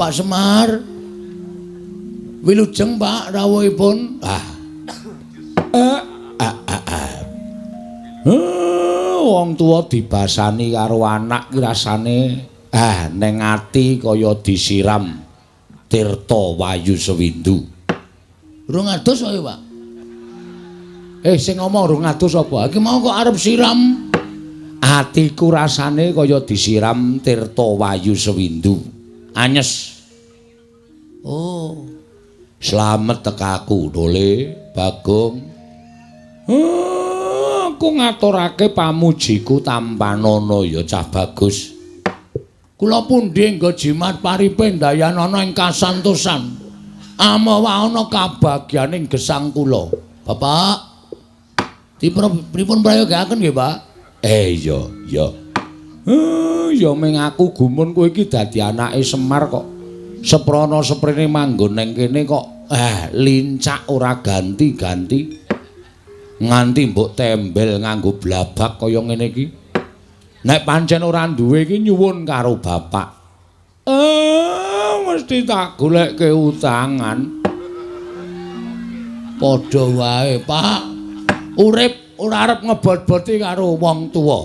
Pak Semar. Wilujeng Pak rawuhipun. Wong tuwa dibasani karo anak ki rasane ning ati kaya disiram tirta wayu sewindu. Rung adus wae, Pak. Sing ngomong rung adus apa? Iki mau kok arep siram. Atiku rasane kaya disiram tirta wayu sewindu. Anyes. Oh. Slamet tekaku, Dole, Bagong. Aku ngaturake pamujiku Tampanana ya cah bagus. Kula pundi nggo jimat paripe ndayanana ing kasantosan. Amawa ana kabagyaning gesang kula. Bapak, pripun prayogaken nggih, Pak? Iya. Ya ming aku gumun kowe iki dadi anake Semar kok. Seprana seprene manggon ning kene kok lincak ora ganti-ganti. Nganti mbok tembel nganggo blabak kaya ngene iki. Nek pancen ora duwe iki nyuwun karo bapak. Mesti tak goleke utangan. Padha wae, Pak. Urip ora arep ngebot-boti karo wong tuwa.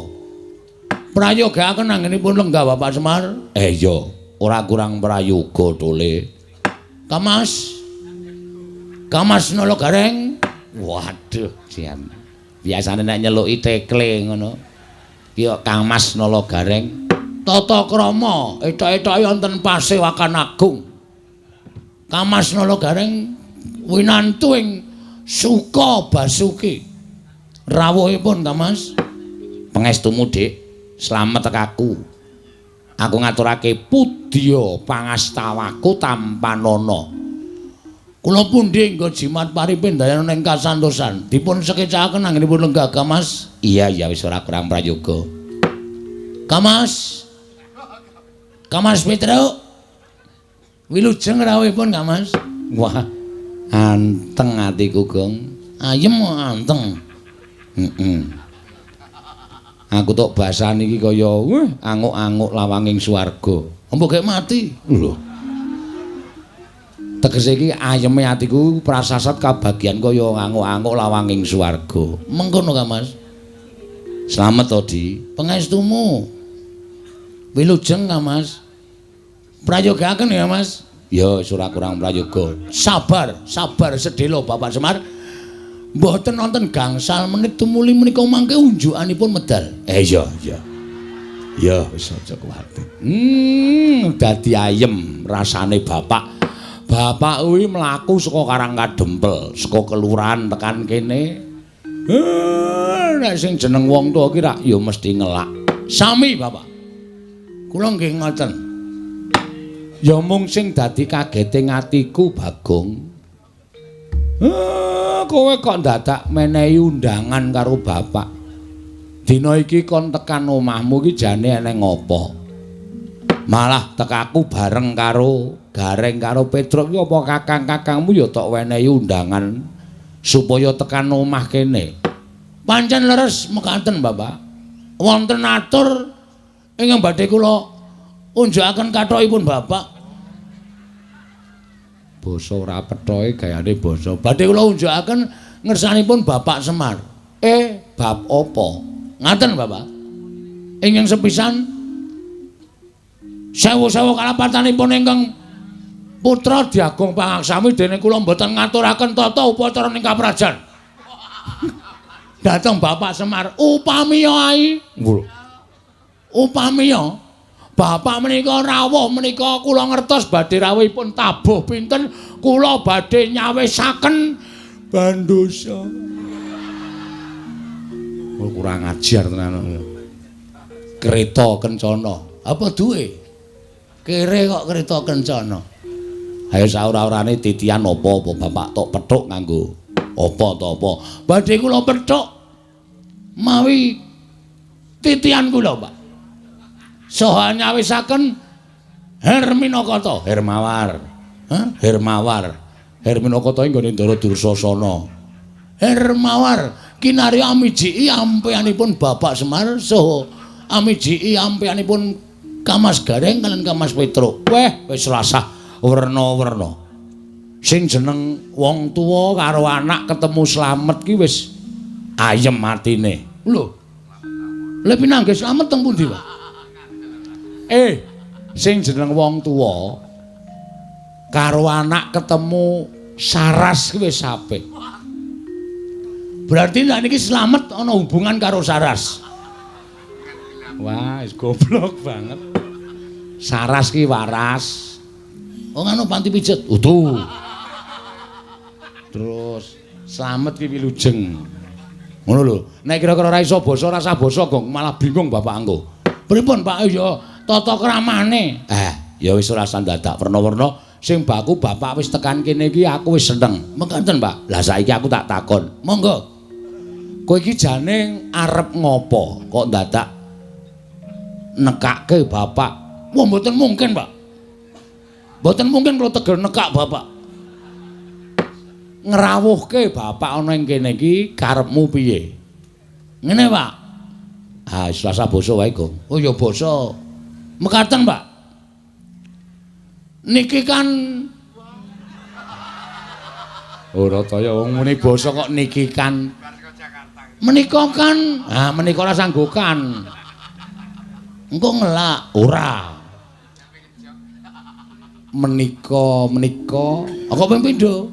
Prayogaken anggenipun lenggah Bapak Semar. Iya, ora kurang prayoga, Dole. Kamas nolo gareng. Waduh, jan. Biasane nek nyeluki tekle ngono. Ki Kang Mas nolo gareng. Tata krama etok-etoke wonten Pasewakan Agung. Kang Mas nolo gareng winantu ing Suka Basuki. Rawuhipun Kang Mas. Pangestumu, Dik. Slamet tekaku. Aku ngaturake pudya pangastawaku Tampanana. Kula pundi nggo jimat paripin dayanana ing kasantosan. Dipun sekecaken anggenipun lenggah Kang Mas. Iya wis ora kurang prayoga. Kang Mas Petruk. Wilujeng rawuhipun Kang Mas. Wah, anteng atiku, Gong. Ayem anteng. Aku tok basane iki kaya anguk-anguk lawanging swarga. Empuk gek mati. Lho. Tegese iki ayeme atiku prasasat kabagyan kaya anguk-anguk lawanging swarga. Mengkono Kang Mas. Slamet to, Di. Pangestumu. Wilujeng Kang Mas. Prayogaken ya, Mas. Ya, ora kurang prayoga. Sabar sedhela Bapak Semar. Mboten wonten gangsal menit tumuli menika mangke unjukanipun medal. Iya. Ya wis aja kuwatir. Dadi ayem rasane bapak. Bapak kuwi mlaku saka Karangkadempel, saka kelurahan tekan kene. Nek sing jeneng wong tuwa ki rak ya mesti ngelak. Sami, Bapak. Kula nggih ngoten. Ya mung sing dadi kageting atiku, Bagong. Kowe kok dadak menehi undangan karo bapak. Dina iki kon tekan omahmu iki jane eneng apa? Malah tekaku bareng karo Gareng karo Petruk iki apa kakang-kakangmu ya tok wenehi undangan supaya tekan omah kene. Pancen leres mekaten, Bapak. Wonten atur ingkang badhe kula unjukaken kathokipun Bapak. Basa ora pethoke gayane basa. Badhe kula unjukaken ngersanipun Bapak Semar. Bab apa? Ngaten, Bapak. Ingkang sepisan sewu-sewu kalapatanipun ingkang putra diagung pangaksami dene kula mboten ngaturaken tata upacara ning kaprajan. Dateng Bapak Semar upamiya ai. Upamiya Bapak menika rawuh menika kula ngertos badhe rawuhipun tabuh pinten kula badhe nyawisaken bandosa. Kurang ajar tenan. Kereta kencana. Apa duwe? Kere kok kereta kencana. Ayo saora-orane titian apa Bapak tok pethuk nganggo apa to apa. Badhe kula pethuk mawi titian kula, Pak. Saha nyawisaken Herminakata, Hermawar. Hermawar. Herminakata ing gone Ndara Dursasana. Hermawar kinarya amijiki ampeyanipun Bapak Semar saha amijiki ampeyanipun Kamas Gareng kalian Kamas Petruk. Weh, wis rasah werna-werna. Sing jeneng wong tuwa karo anak ketemu slamet ki wis ayem atine. Lho. Lah pinanggih slamet teng pundi, Pak? Sing jeneng wong tuwa karo anak ketemu saras ki wis apik. Berarti ndak niki slamet ana hubungan karo saras. Wah, wis goblok banget. Saras ki waras. Oh ngono panti pijet. Utuh. Terus slamet ki wilujeng. Ngono lho. Nek kira-kira ora iso basa rasa basa gong malah bingung bapak engko. Pripun Pak ya tata kramane. Ya wis ora sandadak werna-werna sing baku bapak wis tekan kene iki aku wis seneng. Mengkaten Pak. Lah saiki aku tak takon. Monggo. Kowe iki jane arep ngopo kok dadak nekake bapak? Wah mboten mungkin, Pak. Mboten mungkin kula tegel nekak bapak. Ngrawuhke bapak ana ing kene iki karepmu piye? Ngene, Pak. Selasa basa wae, Gong. Oh ya basa. Mekaten, Pak. Niki kan ora kaya wong muni basa kok niki kan. Menika kan, menika ora sanggokan. Engko ngelak ora. Menika kok ping pindho?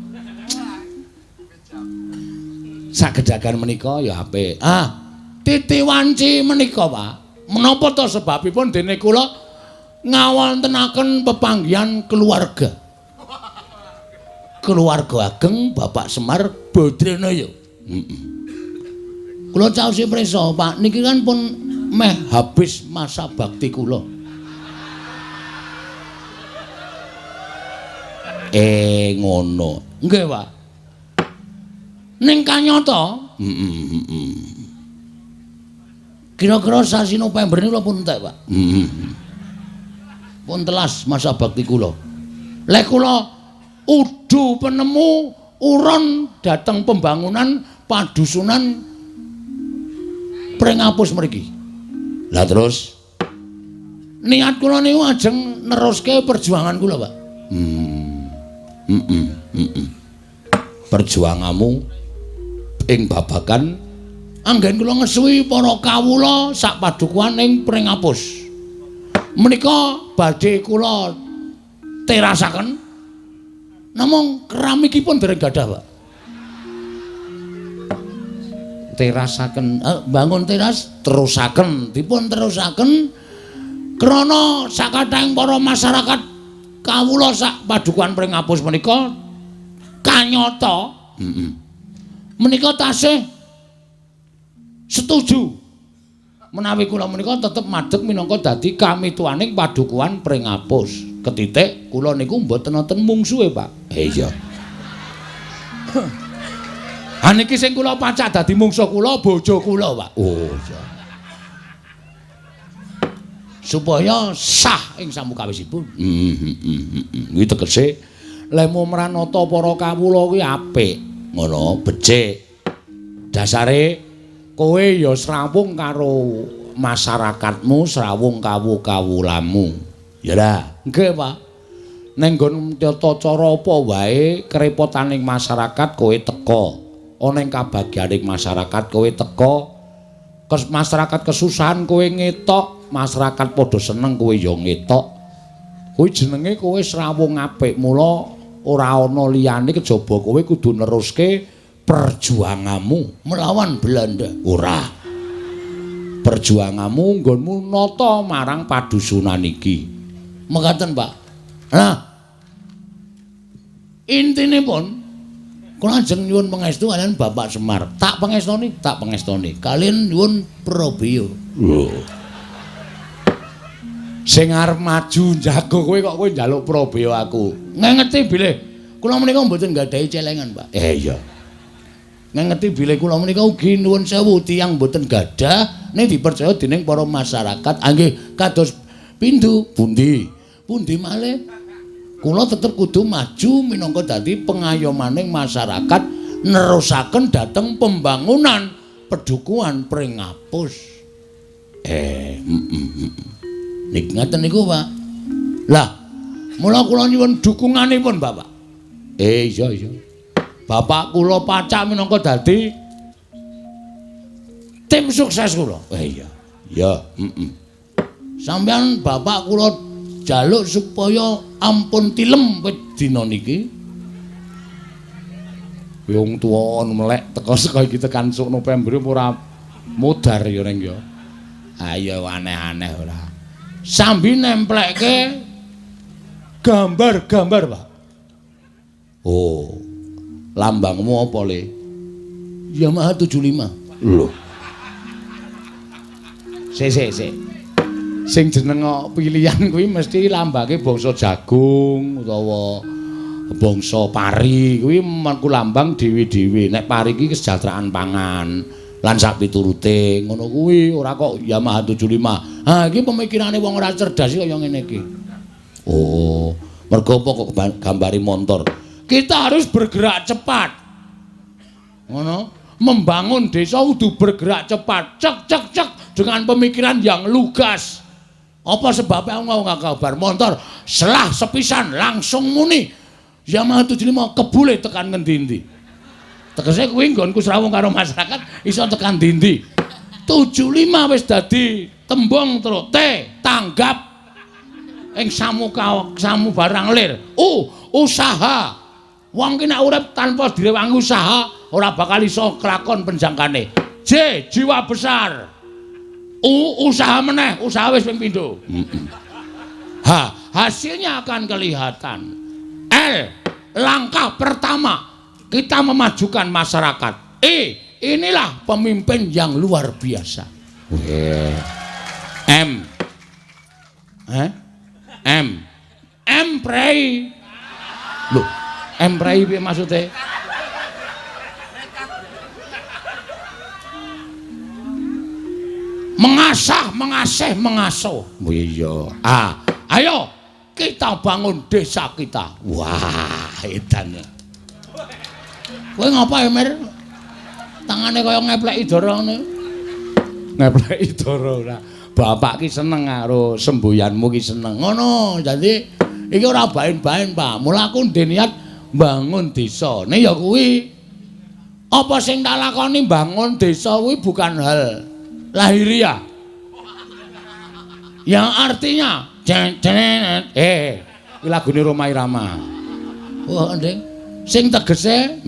Sagedagan menika ya apik. Titi wanci menika, Pak. Menapa to sebabipun dene kula ngawontenaken pepanggihan keluarga. Keluarga ageng Bapak Semar Badranaya. Kula caosi prisa, Pak, niki kan pun meh habis masa bakti kula. Ngono. Nggih, Pak. Ning kanyata, kira-kira sasi November niku pun entek, Pak. Pun telas masa bakti kula. Lek kula udu penemu uron dateng pembangunan padusunan Prengapus mriki. Lah terus niat kula niku ajeng neruske perjuangan kula, Pak. Perjuanganmu ing babagan anggen kula ngesuwi para kawula sak padukuhan ing Prengapus. Menika badhe kula terasaken namung keramikipun dereng gadah, Pak. Terasaken bangun teras terusaken dipun terusaken krana sakathahing para masyarakat kawula sak padukuhan Prengapus menika kanyata menika tasih setuju menawi kula menika tetep madheg minangka dadi kamituaning padukuhan Prengapus. Ketitik kula niku mboten wonten mungsuhe, Pak. Iya. Niki sing kula pacak dadi mungsuh kula bojo kula, Pak. Oh iya. Supaya sah ing samukawisipun. Kuwi tegese lemu mranata para kawula kuwi apik, ngono, becik. Dasare kowe ya srawung karo masyarakatmu, srawung kawula-kawulamu. Ya dah, nggih, Pak. Ning nggon tata cara apa wae kerepotaning masyarakat kowe teka. Ana ing kabagyaning masyarakat kowe teka, masyarakat kesusahan kowe ngetok, masyarakat padha seneng kowe ya ngetok. Kuwi jenenge kowe srawung apik, mula ora ana liyane kejaba kowe kudu neruske perjuanganmu melawan Belanda. Ora. Perjuanganmu nggonmu nata marang padusunan iki. Mekaten, Pak. Nah, intinipun kula ajeng nyuwun pangestu kalian Bapak Semar. Tak pangestoni. Kalian nyuwun Probio. Sing arep maju jago kowe kok kowe njaluk Probio aku. Ngengeti bilih kula menika mboten nggadahi celengan, Pak. Iya. Ngengeti bilih kula menika ugi nuwun sewu tiyang mboten gadah ning dipercaya dening para masyarakat. Nggih, kados pindu pundi malih. Kula tetep kudu maju minangka dadi pengayomaning masyarakat nerusaken dhateng pembangunan pedukuhan Prengapus. Nik ngaten niku, Pak. Lah, mula kula nyuwun dukunganipun, Bapak. Iya. Bapak kula pacak minangka dadi tim sukses kula. Iya. Ya, Sampeyan bapak kula jaluk supaya ampun tilem wit dina niki. Wong tuwa melek teka saka iki tekan sok November ora mudar ya ning ya. Ayo aneh-aneh ora. Sambi nemplekke gambar-gambar, Pak. Oh. Lambangmu apa, Le? Yamaha 75. Lho. Sik. Sing jeneng pilihan kuwi mesti lambange bangsa jagung utawa bangsa pari kuwi mengku lambang dhewe-dhewe. Nek pari iki kesejahteraan pangan lan sak piturute ngono kuwi ora kok Yamaha 75. Ha iki pemikirane wong ora cerdas kaya ngene iki. Oh, mergo apa kok gambari montor. Kita harus bergerak cepat. Ngono, membangun desa kudu bergerak cepat. Cek dengan pemikiran yang lugas. Apa sebabnya aku mau kabar motor selah sepisan langsung muni. Yamaha 75 kebule tekan ngendi-endi. Tegese kuwi nggonku srawung karo masyarakat iso tekan ndi-endi. 75 wis dadi tembung terus tanggap ing samu barang lir. Usaha. Wong ki nek urip tanpa direwangi usaha ora bakal iso kelakon penjangkane. Jiwa besar. Usaha meneh, usaha wis ping pindho. Hasilnya akan kelihatan. Langkah pertama kita memajukan masyarakat. Inilah pemimpin yang luar biasa. Prei. Loh, prei piye maksude? Mengasuh. Iya. Ayo kita bangun desa kita. Wah, edan. Kowe ngapa, Mir? Tangane kaya ngepleki dara ngene. Ngepleki dara ora. Bapak ki seneng karo semboyanmu ki seneng. Ngono. Dadi iki ora bain-bain, Pak. Mula aku ndek niat bangun desa. Ne ya kuwi. Apa sing tak lakoni bangun desa kuwi bukan hal lahiriah. Yang artinya iki lagune Roma Irama. Wah, Ndeng. Sing tegese,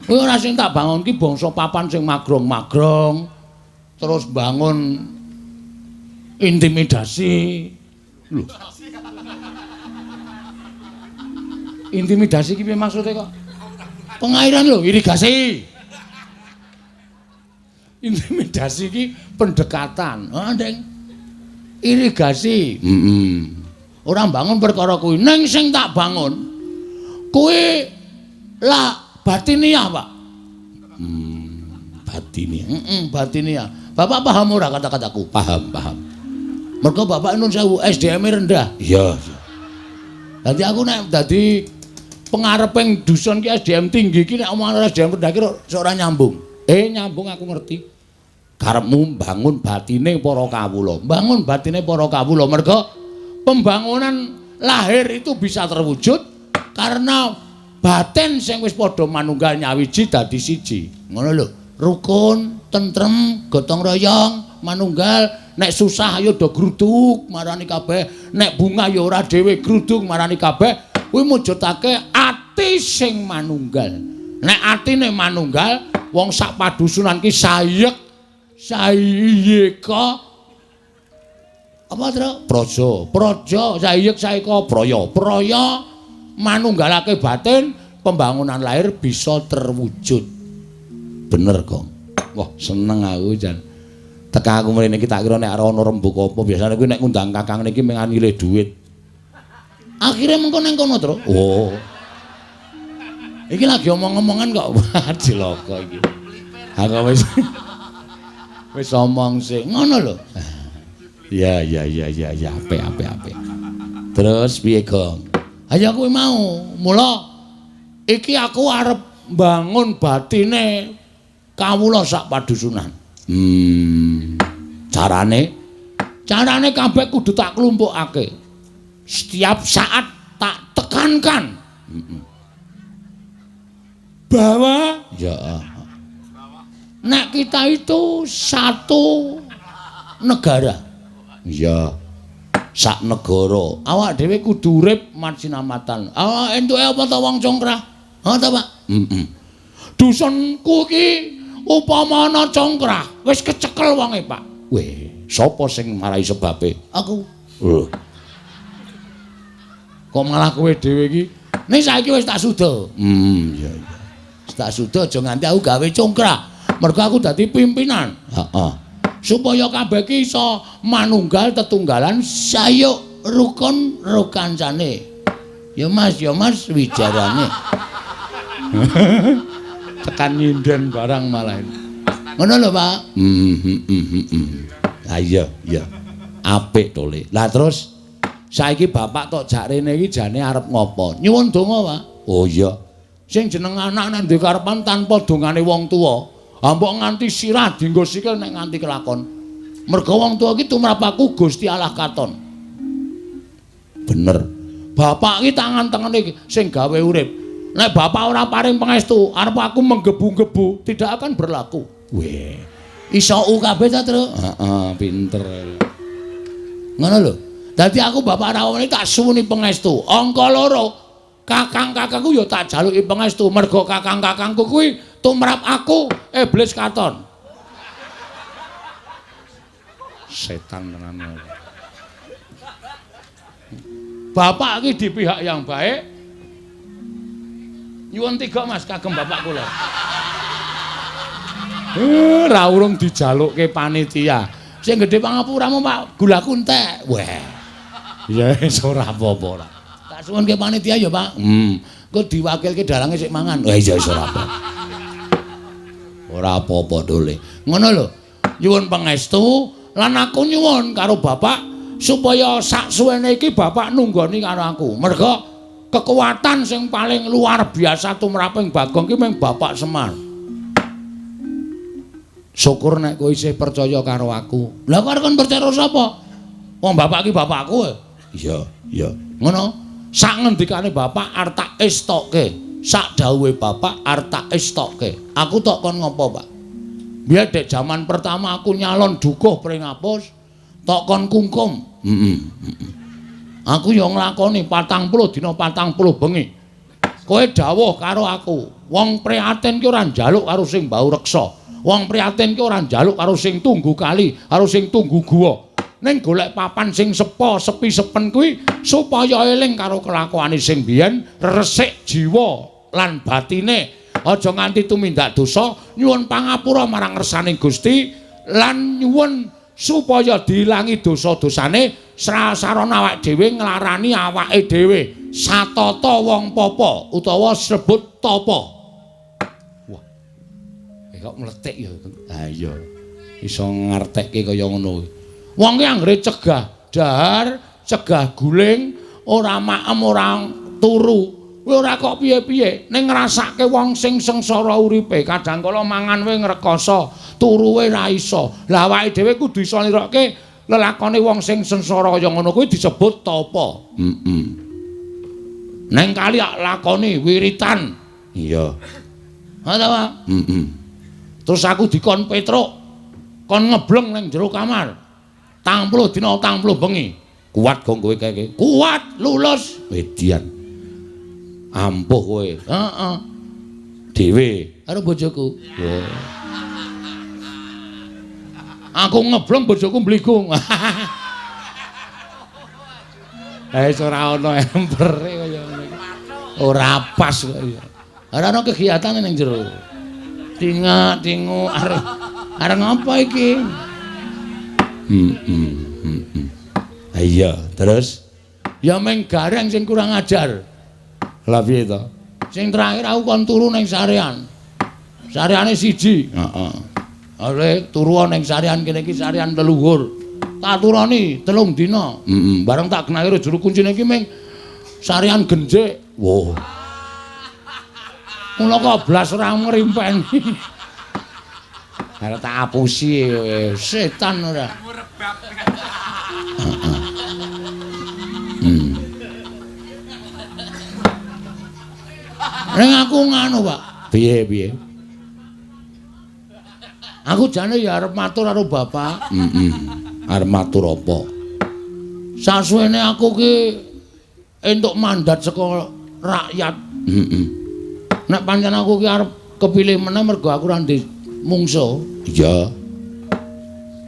kuwi ora sing tak bangun ki bangsa papan sing magrong-magrong. Terus bangun intimidasi. Lho. Intimidasi ki piye maksude kok? Pengairan lho, irigasi. Intimidasi ki pendekatan. Ndeng. Irigasi. Ora bangun perkara kuwi. Ning sing tak bangun kuwi lah batiniah, Pak. Batiniah. Bapak paham ora kata-kataku? Paham. Mergo Bapak nun sewu SDM rendah. Iya. Dadi aku nek dadi pengareping dusun ki SDM tinggi ki nek omongan SDM rendah ki ora nyambung. Nyambung aku ngerti. Karepmu bangun batine para kawula. Bangun batine para kawula merga pembangunan lahir itu bisa terwujud karena batin sing wis padha manunggal nyawiji dadi siji. Ngono lho. Rukun, tentrem, gotong royong, manunggal. Nek susah ya do gruduk marani kabeh. Nek bunga ya ora dhewe gruduk marani kabeh. Kuwi mujudake ati sing manunggal. Nek atine manunggal, wong sak padusunan ki sayeka apa terus praja sayeka praya manunggalake batin pembangunan lahir bisa terwujud. Bener kok. Wah, seneng aku jan. Teka aku mrene iki tak kira nek ora ana rembug apa biasane kuwi nek ngundang kakang niki mengan ngilih dhuwit. Akhire mengko nang kono terus. Oh. Iki lagi omong-omongan kok cilaka iki. Aku wis omong sih, ngono lho. Ya, apik. Terus piye, Gong? Ayo kuwi mau. Mula iki aku arep bangun batine kawula sak padusunan. Carane kabeh kudu tak klumpukake. Setiap saat tak tekankan. Bahwa ya nek kita itu satu negara. Ya. Sak negara. Awak dhewe kudu urip marsinamatan. Awak entuke apa ta wong congkrah? Ha ta, Pak? Dusunku iki upama ana congkrah, wis kecekel wonge, Pak. Weh, sapa sing marai sebabe? Aku. Lho. Kok malah kowe dhewe iki? Ning saiki wis tak suda. Iya. Tak suda aja nganti aku gawe congkrah. Mergo aku dadi pimpinan. Heeh. Supaya kabeh ki iso manunggal tetunggalan sayuk rukun rukancane. Ya Mas wijarane. Tekan nyinden barang malah. Ngono lho, Pak. Ah iya. Apik to, Le. Lah terus saiki bapak tok jak rene iki jane arep ngopo? Nyuwun donga, Pak. Oh iya. Sing jeneng anak nek duwe karepan tanpa dongane wong tuwa, mbok nganti sirah dienggo sikil nek nganti kelakon. Mergo wong tuwa iki tumrap aku Gusti Allah katon. Bener. Bapak iki tangan tengene sing gawe urip. Nek bapak ora paring pangestu, arep aku menggebu-gebu, tidak akan berlaku. Weh. Iso kabeh ta, Tru? Heeh, pinter. Ngono lho. Dadi aku bapak rawone tak suwuni pangestu. Angka 2. Kakang-kakangku ya tak jaluki pangestu mergo kakang-kakangku kuwi tumrap aku iblis katon. Setan tenan. Bapak iki di pihak yang baik. Nyuwun 3 Mas kagem bapak kula. Ora urung dijalukke panitia. Sing gedhe pangapuramu Pak gulaku entek. Weh. Ya wis ora apa-apa ora. Tak suwunke panitia ya, Pak. Engko diwakilke dalange sik mangan. Wah iya ora apa. Ora apa-apa dole. Ngono lho. Nyuwun pangestu lan aku nyuwun karo Bapak supaya sak suwene iki Bapak nunggoni karo aku. Mergo kekuatan sing paling luar biasa tumraping Bagong ki mung Bapak Semar. Syukur nek kowe isih percaya karo aku. Lah kok kon percaya sapa? Wong bapak ki bapakku. Iya. Ngono. Sak ngendikane bapak arep tak estokke. Sak dawuhe bapak arep tak estokke. Aku tok kon ngopo, Pak? Biar dek zaman pertama aku nyalon dukuh pring apus, tok kon kungkum. Aku yo nglakoni 40 dina 40 bengi. Kowe dawuh karo aku, wong prihatin ki ora njaluk karo sing mbau reksa. Wong prihatin ki ora njaluk karo sing tunggu kali, karo sing tunggu guwa. Ning golek papan sing sepi sepen kuwi supaya eling karo kelakuane sing biyen, resik jiwa lan batine. Aja nganti tumindak dosa, nyuwun pangapura marang ngersaning Gusti lan nyuwun supaya diilangi dosa-dosane sarana awake dhewe nglarani awake dhewe. Satata wong papa utawa sebut tapa. Kok mletik ya. Ha iya. Iso ngartekke kaya ngono. Wong ki anggere cegah dahar, cegah guling, ora maem ora turu. Kowe ora kok piye-piye ning ngrasake wong sing sengsara uripe. Kadang kala mangan wae ngrekoso, turu wae ra iso. Lah awake dhewe kudu iso nirokke lelakone wong sing sengsara kaya ngono kuwi disebut tapa. Neng kali lakoni wiritan. Iya. Ha ta, Pak? Terus aku dikon petruk, kon ngebleng ning jero kamar. 30 dina 30 bengi. Kuat kok kowe kaya. Kuat, lulus. Wedian. Ampuh kowe. Heeh. Dhewe karo bojoku. Aku ngebleng bojoku mbligung. Wis ora ana empere kaya ngono iki. Ora pas kok ya. Ora ana kegiatan ning jero. Tingu arep ngapa iki? Iya, terus ya meng gareng sing kurang ajar. Lah piye to? Sing terakhir aku kon turu ning sarean. Sareane siji. Heeh. Are turu ning sarean kene iki sarean leluhur. Tak turoni 3 dina. Bareng tak kenake juru kuncine iki meng sarean genjek. Wow. Mula kok blas ora ngrimpeni. Arep tak apusi setan ora. Ning aku nganu, Pak. Piye? Aku jane ya arep matur karo Bapak. Arep matur apa? Sasuwene aku ki entuk mandat saka rakyat. Nek pancen aku ki arep kepilih meneh mergo aku ora ndek mungsuh. Iya.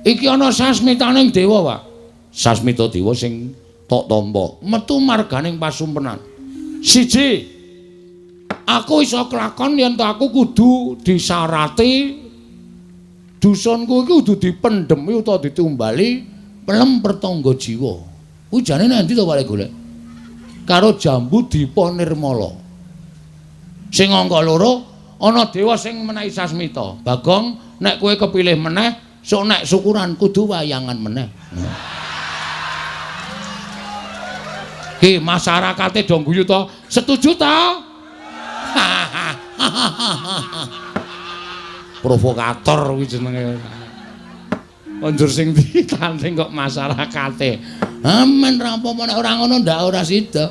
Iki ana sasmitaning dewa, Pak. Sasmita dewa sing tok tampa, metu marganing pasumpenan. Siji, aku iso kelakon yen aku kudu disarati dusunku iki kudu dipendhemi utawa ditumbali pelem pertangga jiwa. Kuwi jane endi to Pak golek? Karo Jambu Dipa Nirmala. Sing angka loro ana dewa sing menehi sasmita. Bagong, nek kowe kepilih meneh, sok nek syukuran kudu wayangan meneh. Ki masyarakate do guyu to? Setuju to? Provokator kuwi jenenge. Konjur sing ditanding kok masyarakate. Amen ra apa-apa nek ora ngono ndak ora sida.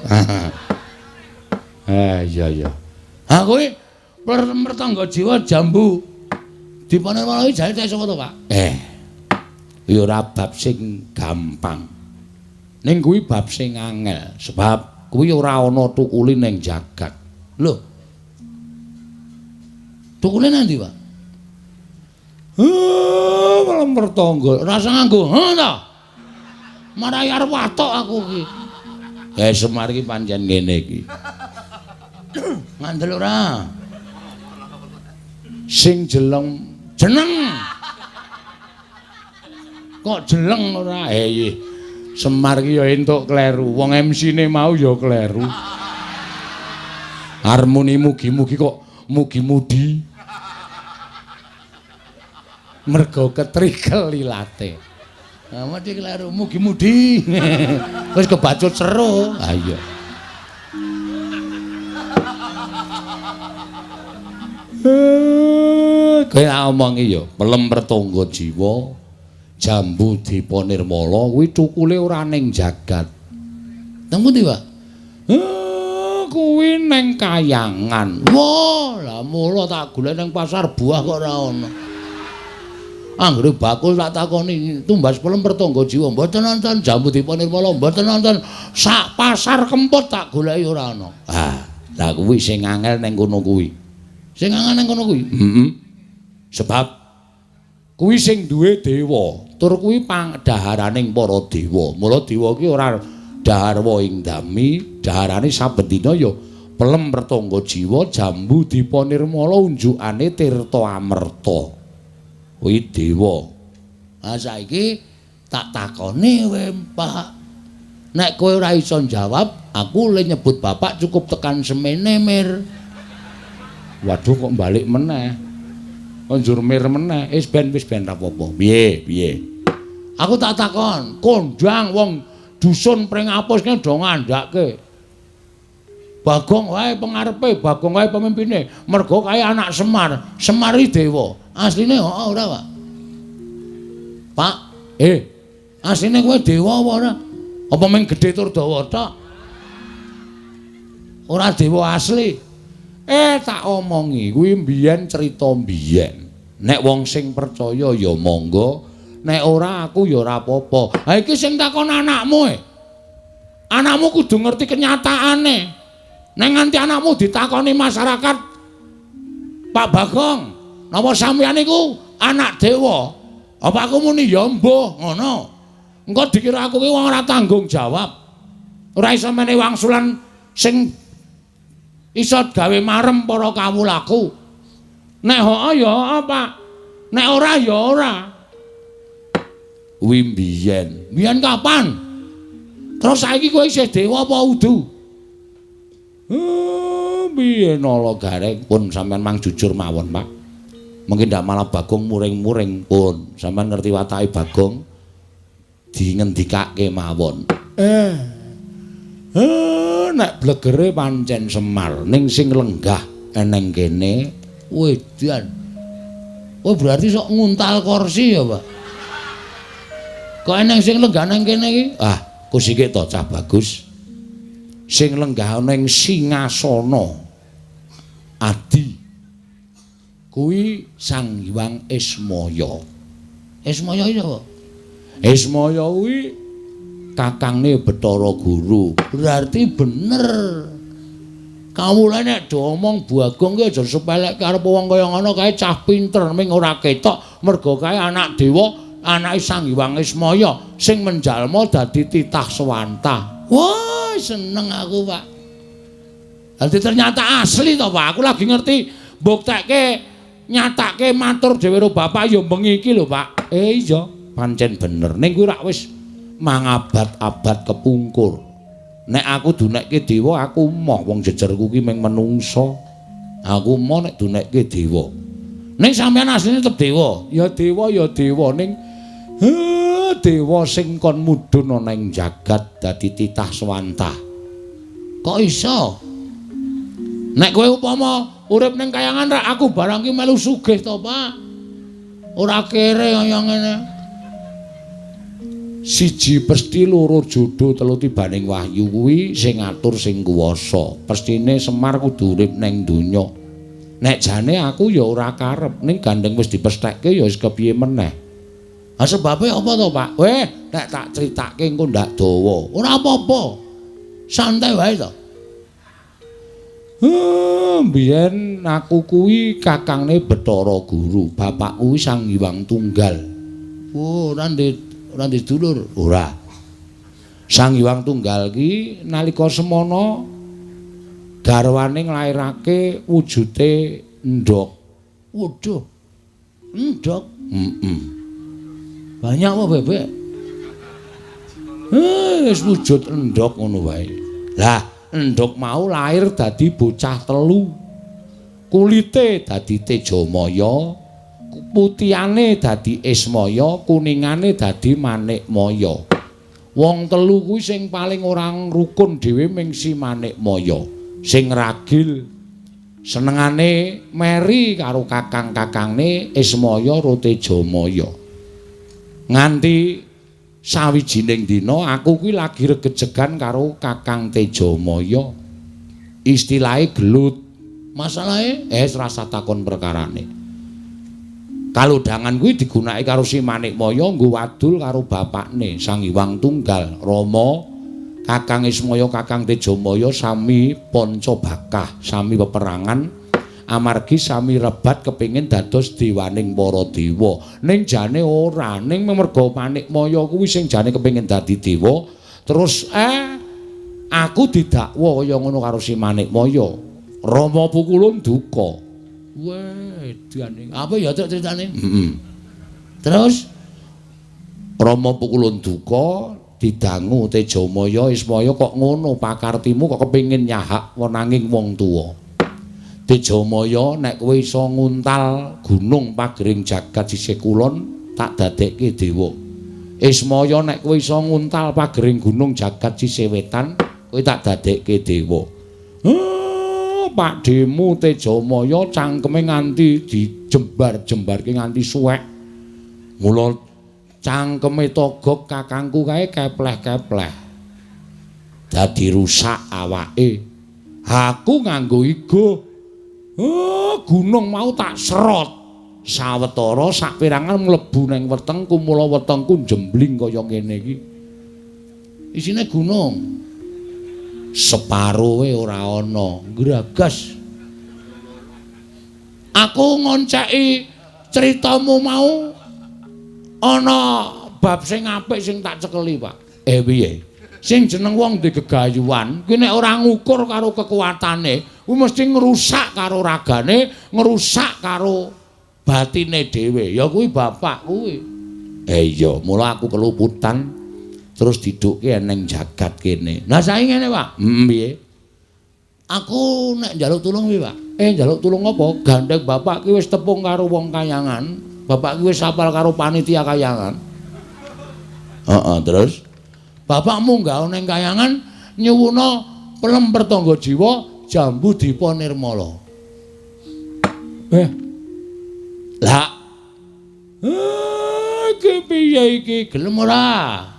Iya. Ha kowe pertangga jiwa Jambu Dipa Nirmala iki jane sapa to, Pak? Ya ora bab sing gampang. Ning kuwi bab sing angel, sebab kuwi ora ana tukule ning jagat. Lho. Tukule nanti, Pak? Malam pertangga, rasa nganggo, ta? Marai arep watok aku iki. Semar iki pancen ngene iki. Ngandel ora? Sing jeneng. Kok jeleng ora? Semar ki ya entuk kleru. Wong MC-ne mau ya kleru. Harmoni mugi-mugi kok mugi-mudi. Mergo ketrikel lilate. Nah, mesti kleru mugi-mudi. Wis kebacut seru. Ha iya. Kowe omongi ya, pelem pertangga jiwa Jambu Dipa Nirmala kuwi cukule ora ning jagat. Nang pundi, Pak? Kuwi ning Kayangan. Wah, lah mula tak golek ning pasar buah kok ora ana. Anggere bakul tak takoni tumbas pelem pertangga jiwa mboten nonton Jambu Dipa Nirmala mboten nonton sak pasar kempot tak goleki ora ana. Lah kuwi sing angel ning kono kuwi. Sing angel ning kono kuwi. Sebab kuwi sing duwe dewa, tur kuwi pangdaharaning para dewa. Mula dewa ki ora daharwa ing dami, daharane saben dina ya pelem pertangga jiwa Jambu Dipa Nirmala unjukane tirta amerta. Kuwi dewa. Ha saiki tak takoni kowe, Pak. Nek kowe ora iso jawab, aku le nyebut bapak cukup tekan semene mir. Waduh kok balik meneh. Konjur mir meneh, wis ben ra apa-apa. Piye? Aku tak takon, kondang wong dusun pring apus kene do ngandhake. Bagong wae pengarepe, Bagong wae pemimpine. Mergo kae anak Semar, Semar iki dewa. Asline ora, Pak. Pak, asline kowe dewa apa ora? Apa mung gedhe tur dawa tok? Ora dewa asli. Tak omongi kuwi mbiyen crita mbiyen. Nek wong sing percaya ya monggo, nek ora aku ya ora apa-apa. Ha iki sing takon anakmu Anakmu kudu ngerti kenyataane. Nek nganti anakmu ditakoni masyarakat, Pak Bagong, napa sampeyan iku anak dewa? Apa aku muni ya mbuh ngono? Engko dikira aku ki wong ora tanggung jawab. Ora iso menehi wangsulan sing iso gawe marem para kawulaku. Nek ya apa? Nek ora ya ora. Kuwi mbiyen. Mbiyen kapan? Terus saiki kowe isih dewa apa udu? Mbiyen ala gareng pun sampean mang jujur mawon, Pak. Mungkin ndak malah Bagong muring-muring pun. Sampean ngerti watake Bagong dingendikake mawon. Nek blegere pancen Semar ning sing lenggah eneng kene. Wedan. Oh berarti sok nguntal kursi ya, Pak. Kok eneng sing lenggah nang kene iki? Kusike to cah bagus. Sing lenggah ning singasana. Adi kuwi Sang Hyang Ismaya. Ismaya iki apa? Ismaya kuwi kakangne Bathara Guru. Berarti bener. Kawula nek do omong Bagong ki aja sepelek karo wong kaya ngono kae cah pinter ming ora ketok mergo kae anak dewa, anake Sang Hyang Ismaya sing menjalma dadi titah swanta. Wah, seneng aku, Pak. Dadi ternyata asli to, Pak. Aku lagi ngerti mbuktekke nyatake matur dhewe karo bapak ya bengi iki lho, Pak. Iya, pancen bener. Ning kuwi rak wis mangabad-abad kepungkur. Nek aku dunekke dewa, aku moh wong jejerku ki mung menungsa. Aku moh nek dunekke dewa. Ning sampeyan asline tetep dewa. Ya dewa ning dewa sing kon mudhun ana ing jagat dadi titah swanta. Kok iso? Nek kowe upama urip ning kayangan rak aku barang ki melu sugih to, Pak. Ora kere kaya ngene. Siji pesti loro jodoh telu tibaning wahyu kuwi sing ngatur sing kuwasa. Pestine Semar kudu urip ning donya. Nek jane aku ya ora karep ning gandeng wis dipesthekke ya wis kepiye meneh. Ha sebabe apa to, Pak? Weh, nek tak critake engko ndak dawa. Ora apa-apa. Santai wae to. Biyen aku kuwi kakangne Bathara Guru, bapak kuwi Sang Hyang Tunggal. Oh, ora ndek dulur, ora. Sang Hyang Tunggal ki nalika semana garwane nglairake wujude endhog. Waduh. Endhog? Banyak apa bebek? Wis wujud endhog ngono wae. Lah endhog mau lair dadi bocah telu. Kulite dadi Tejamaya, putihane dadi Ismaya, kuningane dadi Manikmaya. Wong telu kuwi sing paling ora rukun dhewe ming si Manikmaya. Sing ragil senengane meri karo kakang-kakangne Ismaya ro Tejamaya. Nganti sawijining dina aku kuwi lagi regejegan karo Kakang Tejamaya. Istilahe gelut. Masalahe rasa takon perkarane. Kalodhangan kuwi digunakake karo si Manikmaya nggo wadul karo bapakne Sang Hyang Tunggal, Rama, Kakang Ismaya, Kakang Tejamaya sami Pancabakah, sami peperangan amargi sami rebat kepingin dados dewaning para dewa. Ning jane ora, ning merga Manikmaya kuwi sing jane kepingin dadi dewa, terus aku didakwa kaya ngono karo si Manikmaya. Rama pukulun duka. Weh, diane. Apa ya ceritane? Terus Rama pukulun duka didangu Tejamaya, Ismaya kok ngono pakartimu kok kepingin nyahak wenanging wong tuwa. Tejamaya nek kowe iso nguntal gunung pagering jagat sisih kulon tak dadekke dewa. Ismaya nek kowe iso nguntal pagering gunung jagat sisih wetan kowe tak dadekke dewa. Pak Demu Tejamaya cangkeme nganti dijembar-jembarke nganti suwek. Mula cangkeme Togog kakangku kae kepleh-kepleh. Dadi rusak awake. Aku nganggo igo. Gunung mau tak serot. Sawetara saperangan mlebu ning wetengku, mula wetengku jembling kaya ngene iki. Isine gunung. Separuhe ora ana, ngragas. Aku ngonceki critamu mau ana bab sing apik sing tak cekeli, Pak. Piye? Sing jeneng wong duwe gegayuhan, kuwi nek ora ngukur karo kekuatane, kuwi mesti ngrusak karo ragane, ngrusak karo batine dhewe. Ya kuwi bapak kuwi. Iya, mula aku keluputan. Terus didukke ning jagat kene. Lah saiki ngene, Pak. Piye? Aku nek njaluk tulung piye, Pak? Njaluk tulung apa? Gandeng bapak ki wis tepung karo wong kayangan. Bapak ki wis apal karo panitia kayangan. Terus bapakmu nggawa ning kayangan nyuwuna pelemper tangga jiwa Jambu Dipa Nirmala. Lah. Iki piye iki? Gelem ora?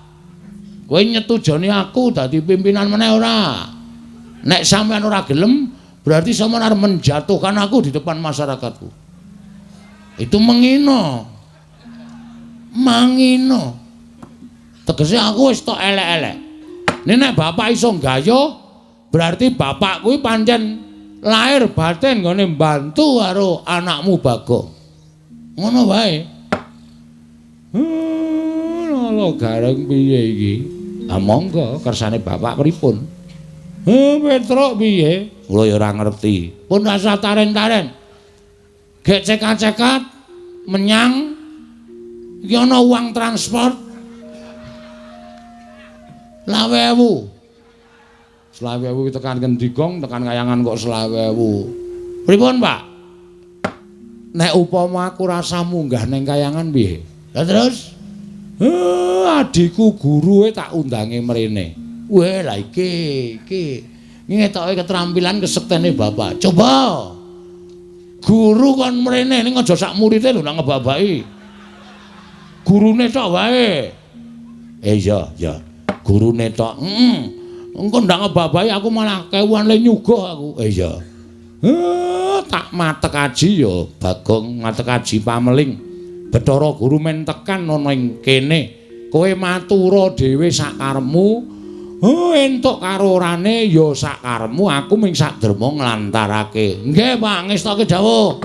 Kowe nyetujoni aku dadi pimpinan meneh ora? Nek sampean ora gelem, Berarti sampean arep menjatuhkan aku di depan masyarakatku. Itu menghina. Mangino. Tegese aku wis tok elek-elek. Nek bapak iso gayo, berarti bapak kuwi pancen lahir batin nggone mbantu karo anakmu Bagong. Ngono wae. Lho gareng piye iki? Ah monggo kersane bapak pripun? Petruk piye? Kula ya ora ngerti. Pun rasa taren-taren. Gek cekat-cekat menyang iki ana uang transport 20.000 tekan Kendhigong tekan Kayangan kok 20.000. Pripun, Pak? Nek upama aku rasa munggah ning Kayangan piye? Lah terus adikku guru tak undange mrene. Weh lah iki ngetoke keterampilan kesektene bapak. Coba guru kon mrene ning aja sak murite lho nak ngebabaki. Gurune tok wae. Iya, ya. Gurune tok. Engko ndak ngebabaki aku malah kewan le nyuga aku. Iya. Tak matek aji ya Bagong matek aji pameling. Bathara guru men tekan ana ing kene. Kowe matura dhewe sak karepmu. Entuk karorane ya sak karepmu aku ming sak derma nglantarake. Nggih, Pak, ngestoke dawuh.